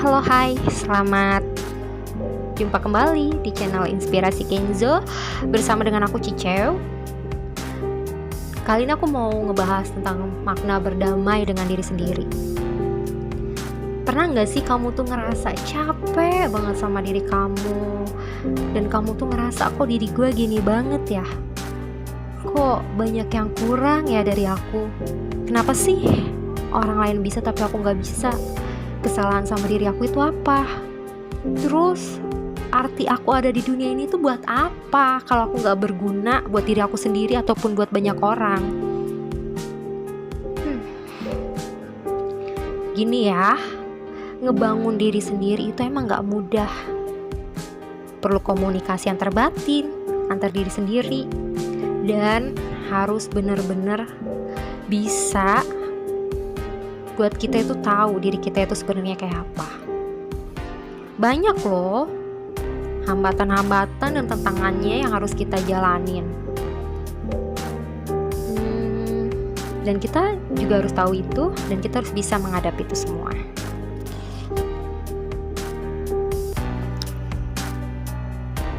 Halo, hai, selamat jumpa kembali di channel Inspirasi Kenzo bersama dengan aku Cicew. Kali ini aku mau ngebahas tentang makna berdamai dengan diri sendiri. Pernah gak sih kamu tuh ngerasa capek banget sama diri kamu, dan kamu tuh ngerasa kok diri gue gini banget ya, kok banyak yang kurang ya dari aku. Kenapa sih orang lain bisa tapi aku gak bisa? Kesalahan sama diri aku itu apa? Terus arti aku ada di dunia ini tuh buat apa kalau aku gak berguna buat diri aku sendiri ataupun buat banyak orang? Gini ya, ngebangun diri sendiri itu emang gak mudah. Perlu komunikasi antar batin, antar diri sendiri, dan harus bener-bener bisa buat kita itu tahu diri kita itu sebenarnya kayak apa. Banyak loh hambatan-hambatan dan tantangannya yang harus kita jalanin. Dan kita juga harus tahu itu, dan kita harus bisa menghadapi itu semua.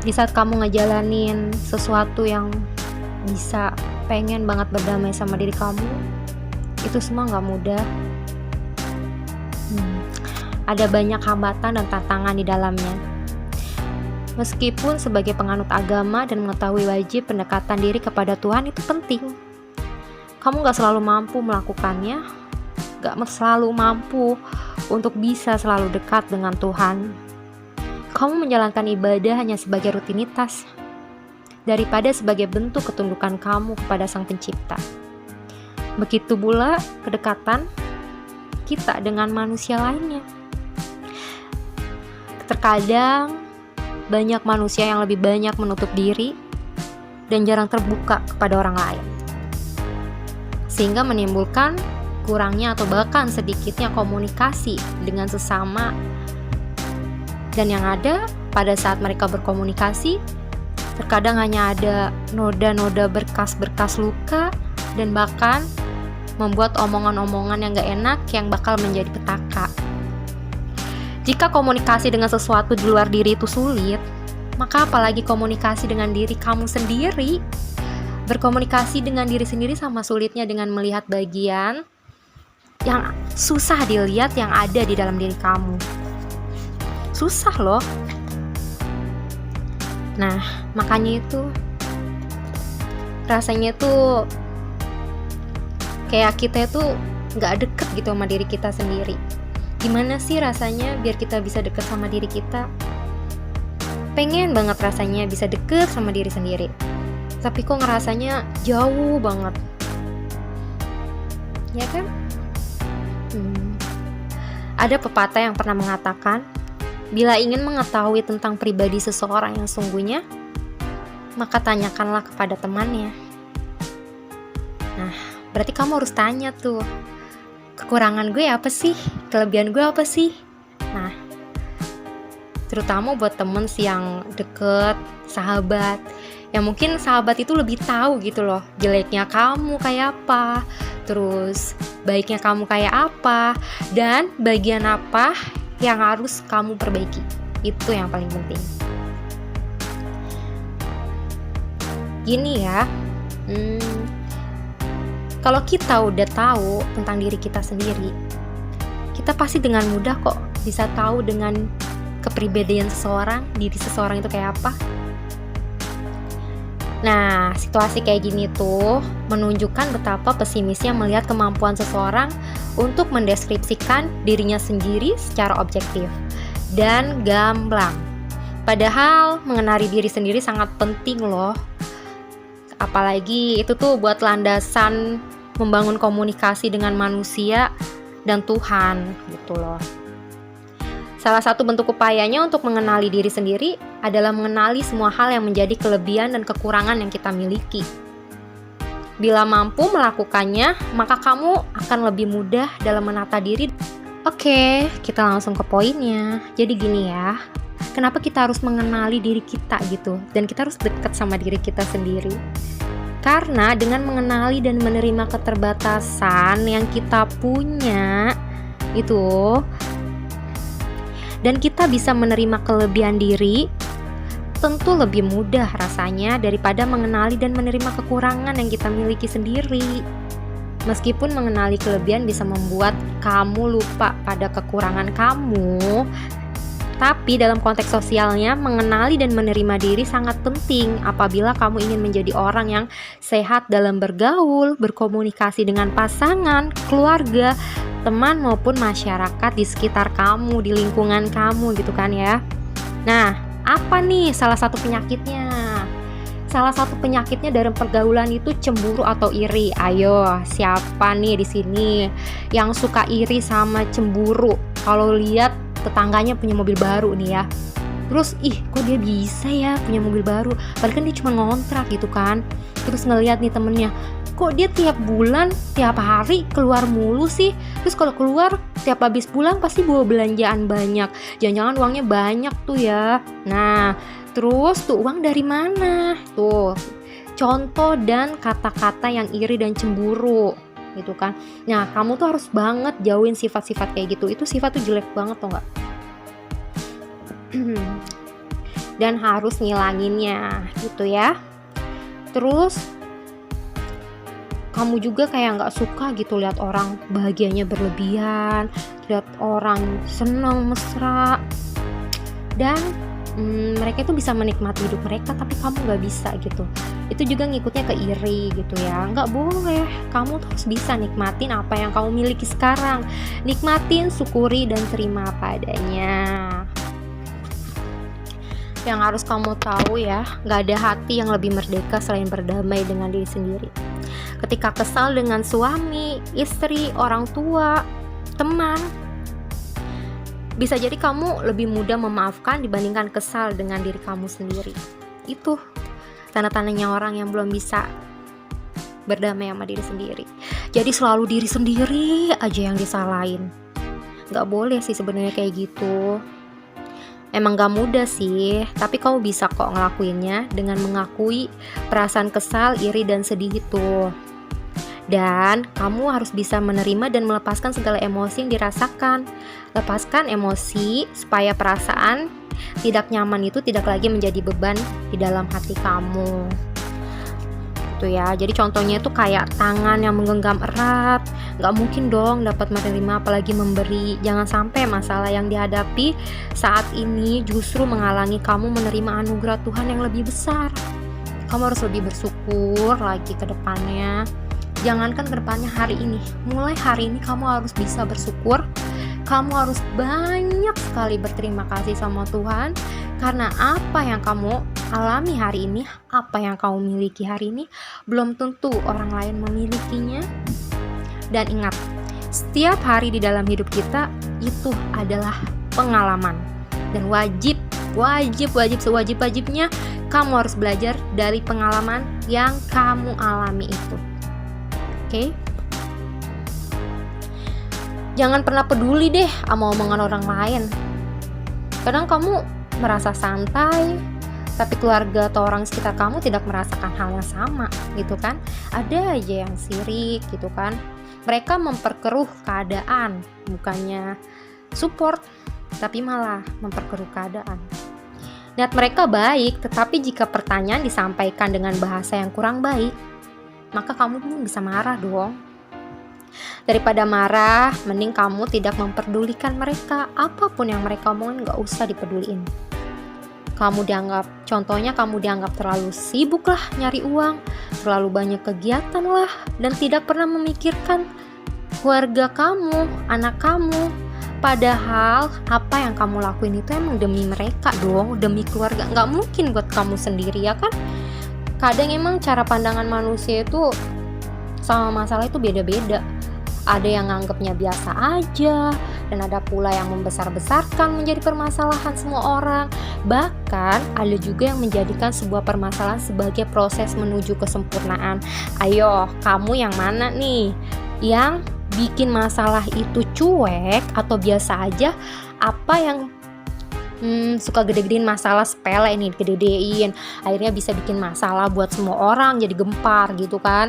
Di saat kamu ngejalanin sesuatu yang bisa pengen banget berdamai sama diri kamu, itu semua gak mudah. Ada banyak hambatan dan tantangan di dalamnya. Meskipun sebagai penganut agama dan mengetahui wajib pendekatan diri kepada Tuhan itu penting, kamu gak selalu mampu melakukannya, gak selalu mampu untuk bisa selalu dekat dengan Tuhan. Kamu menjalankan ibadah hanya sebagai rutinitas, daripada sebagai bentuk ketundukan kamu kepada Sang Pencipta. Begitu pula kedekatan kita dengan manusia lainnya. Terkadang banyak manusia yang lebih banyak menutup diri dan jarang terbuka kepada orang lain, sehingga menimbulkan kurangnya atau bahkan sedikitnya komunikasi dengan sesama. Dan yang ada pada saat mereka berkomunikasi, terkadang hanya ada noda-noda berkas-berkas luka, dan bahkan membuat omongan-omongan yang gak enak yang bakal menjadi petaka. Jika komunikasi dengan sesuatu di luar diri itu sulit, maka apalagi komunikasi dengan diri kamu sendiri. Berkomunikasi dengan diri sendiri sama sulitnya dengan melihat bagian yang susah dilihat yang ada di dalam diri kamu. Susah loh. Nah, makanya itu rasanya tuh kayak kita itu gak deket gitu sama diri kita sendiri. Gimana sih rasanya biar kita bisa deket sama diri kita? Pengen banget rasanya bisa deket sama diri sendiri, tapi kok ngerasanya jauh banget, ya kan? Ada pepatah yang pernah mengatakan, bila ingin mengetahui tentang pribadi seseorang yang sungguhnya, maka tanyakanlah kepada temannya. Nah, berarti kamu harus tanya tuh, kekurangan gue apa sih? Kelebihan gue apa sih? Nah, terutama buat temen sih yang deket, sahabat, yang mungkin sahabat itu lebih tahu gitu loh, jeleknya kamu kayak apa, terus baiknya kamu kayak apa, dan bagian apa yang harus kamu perbaiki. Itu yang paling penting. Gini ya, kalau kita udah tahu tentang diri kita sendiri, kita pasti dengan mudah kok bisa tahu dengan kepribadian seseorang, diri seseorang itu kayak apa. Nah, situasi kayak gini tuh menunjukkan betapa pesimisnya melihat kemampuan seseorang untuk mendeskripsikan dirinya sendiri secara objektif dan gamblang. Padahal mengenali diri sendiri sangat penting loh. Apalagi itu tuh buat landasan membangun komunikasi dengan manusia dan Tuhan gitu loh. Salah satu bentuk upayanya untuk mengenali diri sendiri adalah mengenali semua hal yang menjadi kelebihan dan kekurangan yang kita miliki. Bila mampu melakukannya, maka kamu akan lebih mudah dalam menata diri. Oke, kita langsung ke poinnya. Jadi gini ya, kenapa kita harus mengenali diri kita gitu, dan kita harus dekat sama diri kita sendiri? Karena dengan mengenali dan menerima keterbatasan yang kita punya itu, dan kita bisa menerima kelebihan diri, tentu lebih mudah rasanya daripada mengenali dan menerima kekurangan yang kita miliki sendiri. Meskipun mengenali kelebihan bisa membuat kamu lupa pada kekurangan kamu, tapi dalam konteks sosialnya, mengenali dan menerima diri sangat penting apabila kamu ingin menjadi orang yang sehat dalam bergaul, berkomunikasi dengan pasangan, keluarga, teman maupun masyarakat di sekitar kamu, di lingkungan kamu gitu kan ya. Nah, apa nih salah satu penyakitnya? Salah satu penyakitnya dalam pergaulan itu cemburu atau iri. Ayo, siapa nih di sini yang suka iri sama cemburu? Kalau lihat tetangganya punya mobil baru nih ya, terus kok dia bisa ya punya mobil baru, padahal kan dia cuma ngontrak gitu kan. Terus ngelihat nih temennya, kok dia tiap bulan, tiap hari keluar mulu sih. Terus kalau keluar tiap habis pulang pasti bawa belanjaan banyak, jangan-jangan uangnya banyak tuh ya. Nah, terus tuh uang dari mana? Tuh contoh dan kata-kata yang iri dan cemburu gitu kan. Nah, kamu tuh harus banget jauhin sifat-sifat kayak gitu. Itu sifat tuh jelek banget tau gak? Dan harus ngilanginnya gitu ya. Terus kamu juga kayak gak suka gitu lihat orang bahagianya berlebihan, lihat orang senang mesra, dan mereka itu bisa menikmati hidup mereka tapi kamu gak bisa gitu. Itu juga ngikutnya ke iri gitu ya. Gak boleh, kamu tuh harus bisa nikmatin apa yang kamu miliki sekarang. Nikmatin, syukuri, dan terima apa adanya. Yang harus kamu tahu ya, gak ada hati yang lebih merdeka selain berdamai dengan diri sendiri. Ketika kesal dengan suami, istri, orang tua, teman, bisa jadi kamu lebih mudah memaafkan dibandingkan kesal dengan diri kamu sendiri. Itu tanda-tandanya orang yang belum bisa berdamai sama diri sendiri. Jadi selalu diri sendiri aja yang disalahin. Gak boleh sih sebenarnya kayak gitu. Emang gak mudah sih, tapi kamu bisa kok ngelakuinnya dengan mengakui perasaan kesal, iri, dan sedih itu. Dan kamu harus bisa menerima dan melepaskan segala emosi yang dirasakan. Lepaskan emosi supaya perasaan tidak nyaman itu tidak lagi menjadi beban di dalam hati kamu. Itu ya. Jadi contohnya itu kayak tangan yang menggenggam erat. Gak mungkin dong dapat menerima apalagi memberi. Jangan sampai masalah yang dihadapi saat ini justru menghalangi kamu menerima anugerah Tuhan yang lebih besar. Kamu harus lebih bersyukur lagi ke depannya. Jangankan ke depannya, hari ini, mulai hari ini kamu harus bisa bersyukur. Kamu harus banyak sekali berterima kasih sama Tuhan, karena apa yang kamu alami hari ini, apa yang kamu miliki hari ini, belum tentu orang lain memilikinya. Dan ingat, setiap hari di dalam hidup kita itu adalah pengalaman, dan sewajib-wajibnya kamu harus belajar dari pengalaman yang kamu alami itu. Oke? Jangan pernah peduli deh sama omongan orang lain. Kadang kamu merasa santai, tapi keluarga atau orang sekitar kamu tidak merasakan hal yang sama gitu kan. Ada aja yang sirik gitu kan. Mereka memperkeruh keadaan, bukannya support, tapi malah memperkeruh keadaan. Niat mereka baik, tetapi jika pertanyaan disampaikan dengan bahasa yang kurang baik, maka kamu pun bisa marah dong. Daripada marah, mending kamu tidak memperdulikan mereka. Apapun yang mereka omongin gak usah dipeduliin. Contohnya kamu dianggap terlalu sibuk lah nyari uang, terlalu banyak kegiatan lah, dan tidak pernah memikirkan keluarga kamu, anak kamu. Padahal apa yang kamu lakuin itu emang demi mereka dong, demi keluarga. Gak mungkin buat kamu sendiri ya kan. Kadang emang cara pandangan manusia itu sama masalah itu beda-beda. Ada yang nganggapnya biasa aja, dan ada pula yang membesar-besarkan menjadi permasalahan semua orang. Bahkan ada juga yang menjadikan sebuah permasalahan sebagai proses menuju kesempurnaan. Ayo, kamu yang mana nih? Yang bikin masalah itu cuek atau biasa aja? Apa yang suka gede-gedein masalah sepele ini, gede-gedein, akhirnya bisa bikin masalah buat semua orang, jadi gempar gitu kan.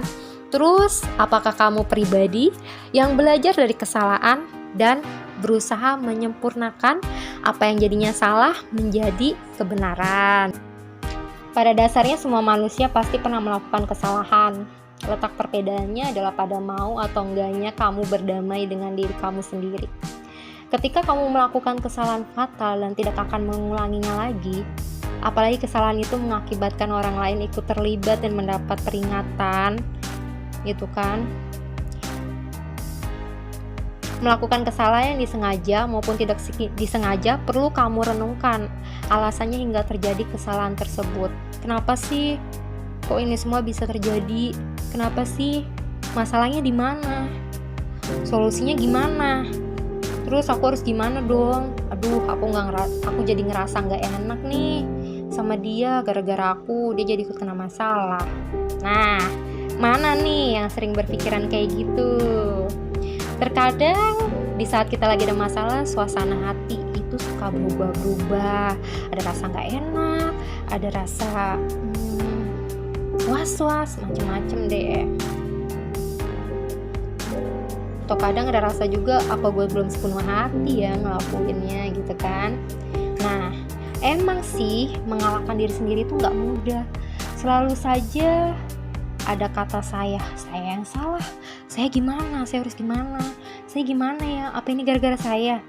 Terus apakah kamu pribadi yang belajar dari kesalahan dan berusaha menyempurnakan apa yang jadinya salah menjadi kebenaran. Pada dasarnya semua manusia pasti pernah melakukan kesalahan. Letak perbedaannya adalah pada mau atau enggaknya kamu berdamai dengan diri kamu sendiri. Ketika kamu melakukan kesalahan fatal dan tidak akan mengulanginya lagi, apalagi kesalahan itu mengakibatkan orang lain ikut terlibat dan mendapat peringatan, gitu kan. Melakukan kesalahan yang disengaja maupun tidak disengaja perlu kamu renungkan alasannya hingga terjadi kesalahan tersebut. Kenapa sih kok ini semua bisa terjadi? Kenapa sih? Masalahnya di mana? Solusinya gimana? Terus aku harus gimana dong? Aduh, aku jadi ngerasa nggak enak nih sama dia gara-gara dia jadi ikut kena masalah. Nah, mana nih yang sering berpikiran kayak gitu? Terkadang di saat kita lagi ada masalah, suasana hati itu suka berubah-berubah. Ada rasa nggak enak, ada rasa was-was, macem-macem deh. Atau kadang ada rasa juga, apa gue belum sepenuh hati ya ngelakuinnya gitu kan. Nah, emang sih mengalahkan diri sendiri itu nggak mudah. Selalu saja ada kata saya yang salah, saya harus gimana, saya gimana ya, apa ini gara-gara saya.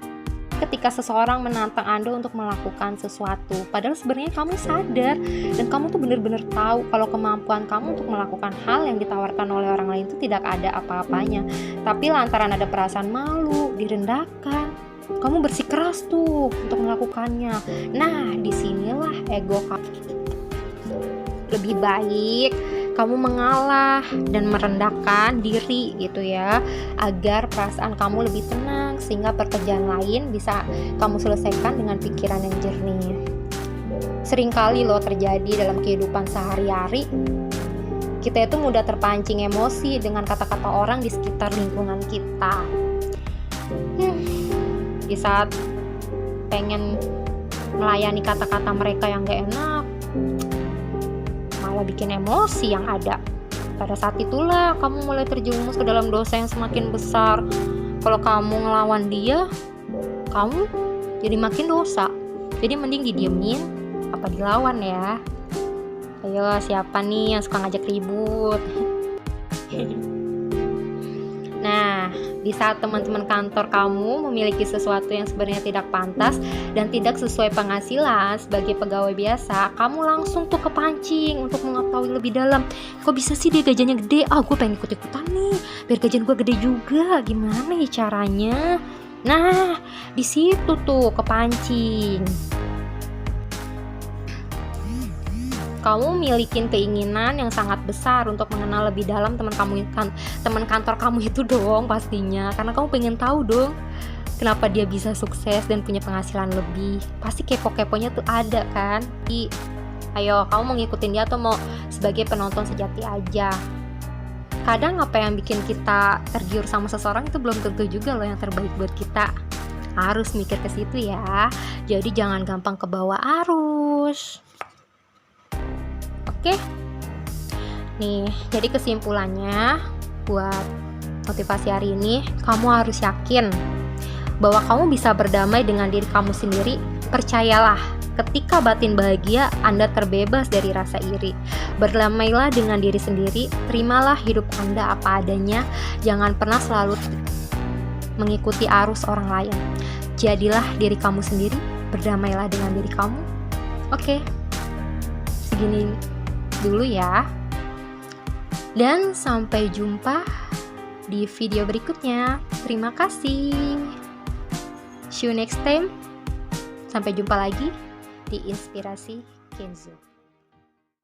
Ketika seseorang menantang Anda untuk melakukan sesuatu, padahal sebenarnya kamu sadar dan kamu tuh bener-bener tahu kalau kemampuan kamu untuk melakukan hal yang ditawarkan oleh orang lain itu tidak ada apa-apanya, tapi lantaran ada perasaan malu, direndahkan, kamu bersikeras tuh untuk melakukannya. Nah, disinilah ego kamu. Lebih baik kamu mengalah dan merendahkan diri gitu ya, agar perasaan kamu lebih tenang sehingga pekerjaan lain bisa kamu selesaikan dengan pikiran yang jernih. Seringkali loh terjadi dalam kehidupan sehari-hari, kita itu mudah terpancing emosi dengan kata-kata orang di sekitar lingkungan kita. Di saat pengen melayani kata-kata mereka yang gak enak, malah bikin emosi yang ada. Pada saat itulah kamu mulai terjerumus ke dalam dosa yang semakin besar. Kalau kamu ngelawan dia, kamu jadi makin dosa. Jadi mending didiemin apa dilawan ya. Ayo, siapa nih yang suka ngajak ribut? Nah, di saat teman-teman kantor kamu memiliki sesuatu yang sebenarnya tidak pantas dan tidak sesuai penghasilan sebagai pegawai biasa, kamu langsung tuh kepancing untuk mengetahui lebih dalam. Kok bisa sih dia gajinya gede? Gue pengen ikut-ikutan nih, biar gajian gue gede juga. Gimana ya caranya? Nah, di situ tuh kepancing. Kamu milikin keinginan yang sangat besar untuk mengenal lebih dalam teman kantor kamu itu dong pastinya, karena kamu pengen tahu dong kenapa dia bisa sukses dan punya penghasilan lebih. Pasti kepo-keponya tuh ada kan. Ayo, kamu mau ngikutin dia atau mau sebagai penonton sejati aja? Kadang apa yang bikin kita tergiur sama seseorang itu belum tentu juga loh yang terbaik buat kita. Harus mikir ke situ ya. Jadi jangan gampang kebawa arus. Oke, nih jadi kesimpulannya buat motivasi hari ini, kamu harus yakin bahwa kamu bisa berdamai dengan diri kamu sendiri. Percayalah, ketika batin bahagia, Anda terbebas dari rasa iri. Berdamailah dengan diri sendiri, terimalah hidup Anda apa adanya, jangan pernah selalu mengikuti arus orang lain. Jadilah diri kamu sendiri, berdamailah dengan diri kamu. Oke, segini dulu ya, dan sampai jumpa di video berikutnya. Terima kasih, see you next time. Sampai jumpa lagi di Inspirasi Kenzo.